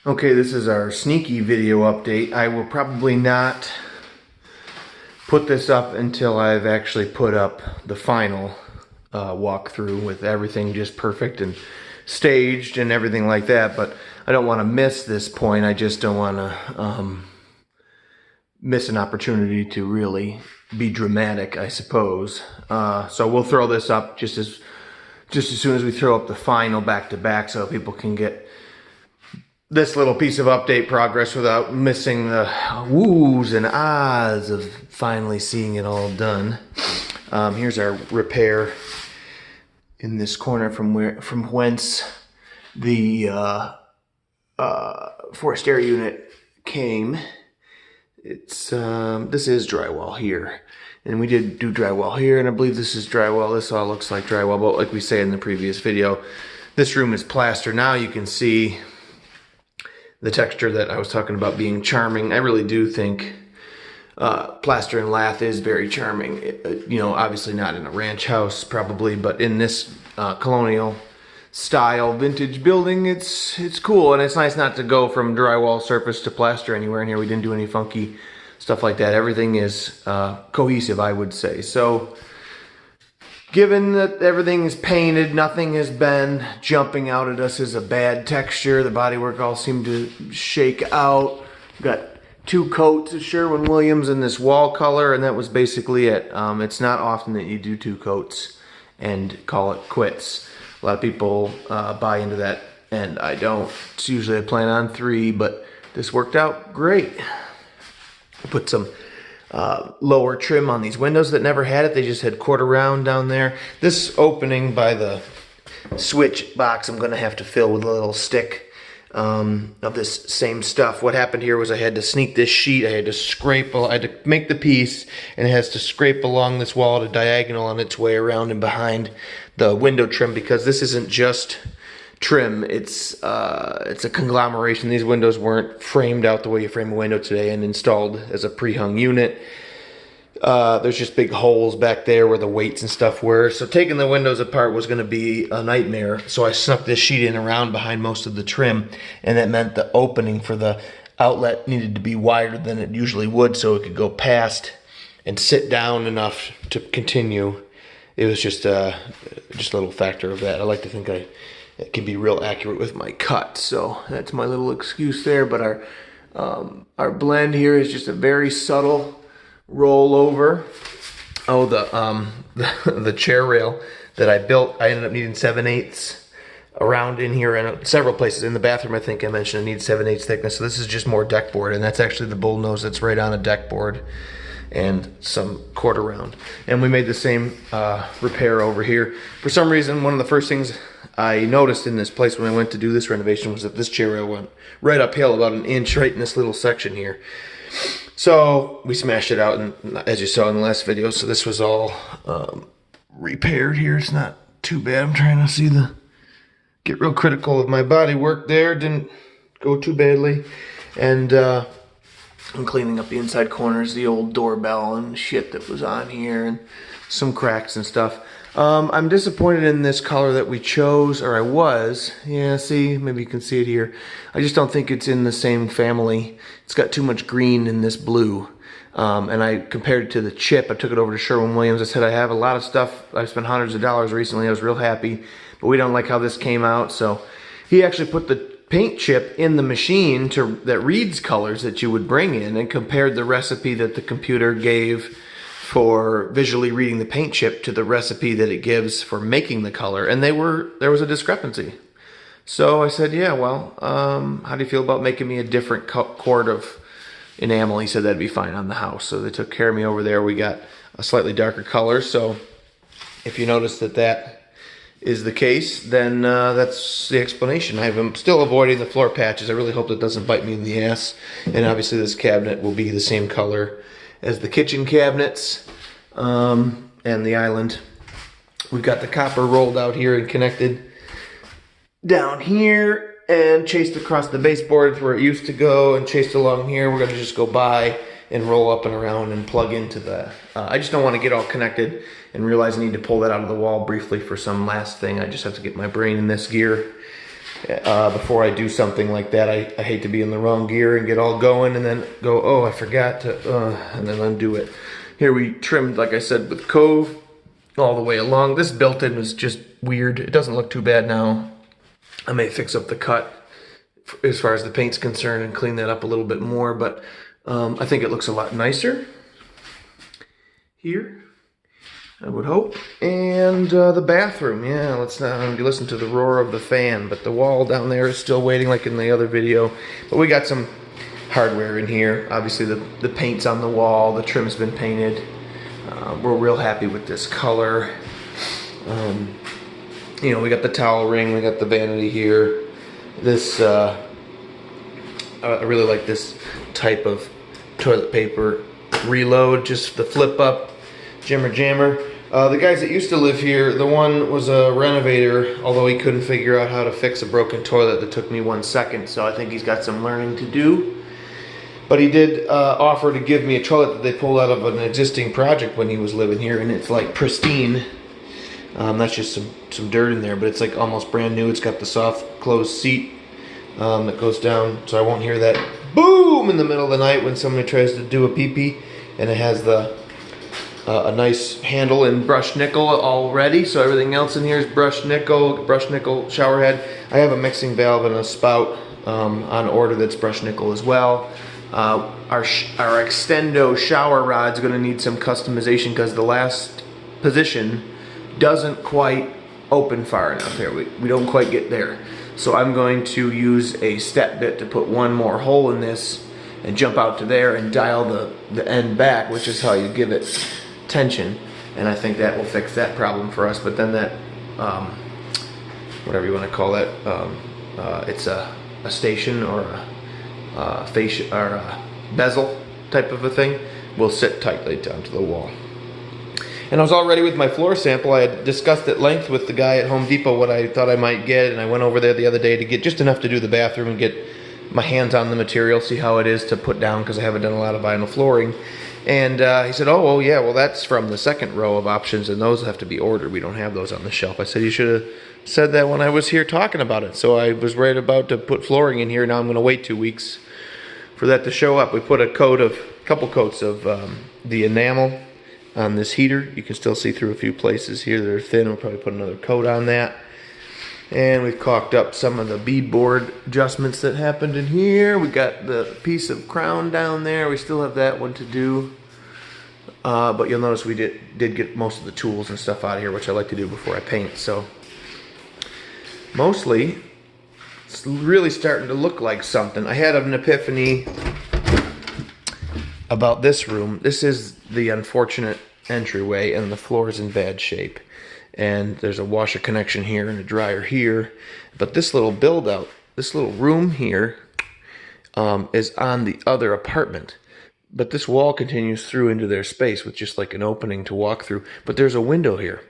Okay, this is our sneaky video update. I will probably not put this up until I've actually put up the final walkthrough with everything just perfect and staged and everything like that, but I don't want to miss this point. I just don't want to miss an opportunity to really be dramatic, I suppose. So we'll throw this up just as soon as we throw up the final back-to-back so people can get this little piece of update progress without missing the woos and ahs of finally seeing it all done. Here's our repair in this corner from whence the forced air unit came. It's this is drywall here, and we did do drywall here, and I believe this is drywall. This all looks like drywall, but like we say in the previous video, this room is plaster. Now you can see the texture that I was talking about being charming. I really do think plaster and lath is very charming. You know, obviously not in a ranch house probably, but in this colonial style vintage building, it's cool, and it's nice not to go from drywall surface to plaster anywhere in here. We didn't do any funky stuff like that. Everything is cohesive, I would say. So given that everything is painted, nothing has been jumping out at us as a bad texture. The bodywork all seemed to shake out. We've got 2 coats of Sherwin-Williams in this wall color, and that was basically it. It's not often that you do 2 coats and call it quits. A lot of people buy into that, and I don't. It's usually I plan on 3, but this worked out great. Put some lower trim on these windows that never had it. They just had quarter round down there. This opening by the switch box I'm going to have to fill with a little stick of this same stuff. What happened here was I had to sneak this sheet. I had to scrape, I had to make the piece, and it has to scrape along this wall at a diagonal on its way around and behind the window trim, because this isn't just trim, it's a conglomeration. These windows weren't framed out the way you frame a window today and installed as a pre-hung unit. There's just big holes back there where the weights and stuff were, so taking the windows apart was going to be a nightmare. So I snuck this sheet in around behind most of the trim, and that meant the opening for the outlet needed to be wider than it usually would so it could go past and sit down enough to continue. It was just a little factor of that. I like to think I can be real accurate with my cut, so that's my little excuse there. But our blend here is just a very subtle roll over. Oh, the chair rail that I built, I ended up needing 7/8 around in here, and several places in the bathroom. I think I mentioned I need 7/8 thickness. So this is just more deck board, and that's actually the bull nose that's right on a deck board, and some quarter round. And we made the same repair over here. For some reason, one of the first things I noticed in this place when I went to do this renovation was that this chair rail went right uphill about 1 inch right in this little section here. So we smashed it out, and as you saw in the last video, so this was all repaired here. It's not too bad. I'm trying to get real critical of my body work there. Didn't go too badly. And I'm cleaning up the inside corners, the old doorbell and shit that was on here, and some cracks and stuff. I'm disappointed in this color that we chose, or I was. Yeah, see, maybe you can see it here. I just don't think it's in the same family. It's got too much green in this blue. And I compared it to the chip. I took it over to Sherwin-Williams. I said, I have a lot of stuff. I've spent hundreds of dollars recently. I was real happy, but we don't like how this came out. So he actually put the paint chip in the machine that reads colors that you would bring in, and compared the recipe that the computer gave for visually reading the paint chip to the recipe that it gives for making the color, and there was a discrepancy. So I said, yeah, well, how do you feel about making me a different quart of enamel? He said that'd be fine on the house. So they took care of me over there. We got a slightly darker color. So if you notice that is the case, then that's the explanation. I'm still avoiding the floor patches. I really hope that doesn't bite me in the ass. And obviously this cabinet will be the same color as the kitchen cabinets and the island. We've got the copper rolled out here and connected down here and chased across the baseboards where it used to go and chased along here. We're going to just go by and roll up and around and plug into the... I just don't want to get all connected and realize I need to pull that out of the wall briefly for some last thing. I just have to get my brain in this gear. before I do something like that. I hate to be in the wrong gear and get all going and then go, oh, I forgot to, and then undo it. Here we trimmed, like I said, with Cove all the way along. This built-in was just weird. It doesn't look too bad now. I may fix up the cut as far as the paint's concerned and clean that up a little bit more, but I think it looks a lot nicer here, I would hope. And the bathroom, yeah, let's not listen to the roar of the fan, but the wall down there is still waiting like in the other video. But we got some hardware in here. Obviously the paint's on the wall, the trim's been painted. We're real happy with this color. You know, we got the towel ring, we got the vanity here. This, I really like this type of toilet paper reload, just the flip up jammer. The guys that used to live here, the one was a renovator, although he couldn't figure out how to fix a broken toilet. That took me 1 second, so I think he's got some learning to do. But he did offer to give me a toilet that they pulled out of an existing project when he was living here, and it's like pristine. That's just some dirt in there, but it's like almost brand new. It's got the soft closed seat that goes down, so I won't hear that boom in the middle of the night when somebody tries to do a pee-pee. And it has the a nice handle in brushed nickel already, so everything else in here is brushed nickel shower head. I have a mixing valve and a spout on order that's brushed nickel as well. Our extendo shower rod's going to need some customization because the last position doesn't quite open far enough here. We don't quite get there. So I'm going to use a step bit to put one more hole in this and jump out to there and dial the end back, which is how you give it tension. And I think that will fix that problem for us. But then that, whatever you want to call it, it's a station or a fascia or a bezel type of a thing, will sit tightly down to the wall. And I was all ready with my floor sample. I had discussed at length with the guy at Home Depot what I thought I might get, and I went over there the other day to get just enough to do the bathroom and get my hands on the material, see how it is to put down, because I haven't done a lot of vinyl flooring. And he said, oh, well, yeah, well, that's from the second row of options, and those have to be ordered. We don't have those on the shelf. I said, you should have said that when I was here talking about it. So I was right about to put flooring in here. Now I'm going to wait 2 weeks for that to show up. We put a couple coats of the enamel on this heater. You can still see through a few places here that are thin. We'll probably put another coat on that. And we've caulked up some of the beadboard adjustments that happened in here. We got the piece of crown down there. We still have that one to do. But you'll notice we did get most of the tools and stuff out of here, which I like to do before I paint. So mostly, it's really starting to look like something. I had an epiphany about this room. This is the unfortunate entryway, and the floor is in bad shape. And there's a washer connection here and a dryer here. But this little build out, this little room here is on the other apartment. But this wall continues through into their space with just like an opening to walk through. But there's a window here.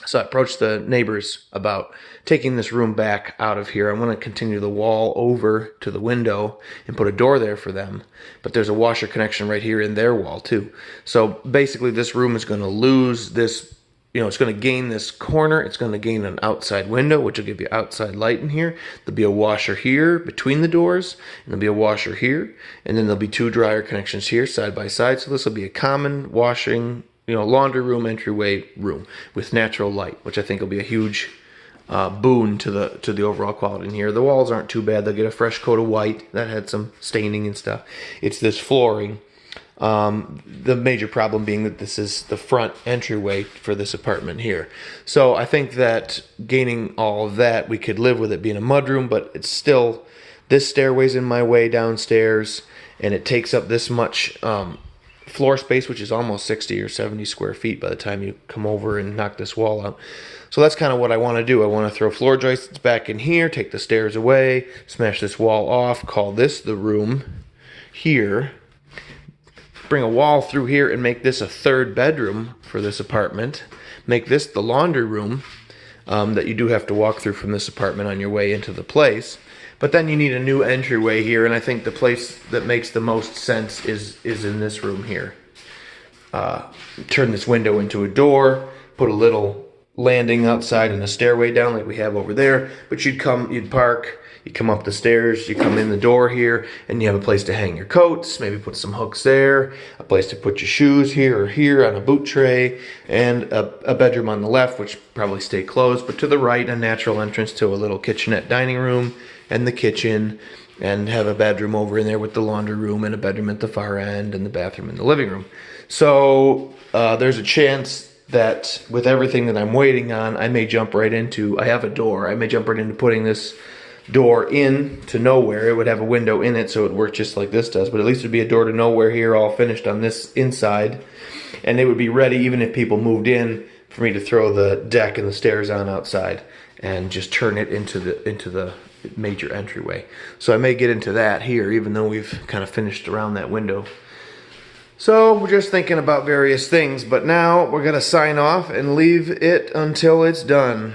So I approached the neighbors about taking this room back out of here. I want to continue the wall over to the window and put a door there for them. But there's a washer connection right here in their wall too. So basically this room is going to lose this, you know, it's going to gain this corner. It's going to gain an outside window, which will give you outside light in here. There'll be a washer here between the doors, and there'll be a washer here. And then there'll be two dryer connections here side by side. So this will be a common washing, you know, laundry room, entryway room with natural light, which I think will be a huge boon to the overall quality in here. The walls aren't too bad. They'll get a fresh coat of white that had some staining and stuff. It's this flooring. The major problem being that this is the front entryway for this apartment here. So I think that gaining all of that, we could live with it being a mudroom, but it's still, this stairway's in my way downstairs, and it takes up this much floor space, which is almost 60 or 70 square feet by the time you come over and knock this wall out. So that's kind of what I want to do. I want to throw floor joists back in here, take the stairs away, smash this wall off, call this the room here, bring a wall through here and make this a third bedroom for this apartment, make this the laundry room that you do have to walk through from this apartment on your way into the place. But then you need a new entryway here, and I think the place that makes the most sense is in this room here. Turn this window into a door, put a little landing outside and a stairway down like we have over there. But you'd park, you come up the stairs, you come in the door here, and you have a place to hang your coats, maybe put some hooks there, a place to put your shoes here or here on a boot tray, and a bedroom on the left, which probably stay closed, but to the right, a natural entrance to a little kitchenette dining room and the kitchen, and have a bedroom over in there with the laundry room and a bedroom at the far end and the bathroom in the living room. So there's a chance that with everything that I'm waiting on, I may jump right into, I have a door, I may jump right into putting this door in to nowhere. It would have a window in it, so it would work just like this does, but at least it'd be a door to nowhere here, all finished on this inside, and it would be ready even if people moved in for me to throw the deck and the stairs on outside and just turn it into the major entryway. So I may get into that here, even though we've kind of finished around that window. So we're just thinking about various things, but now we're gonna sign off and leave it until it's done.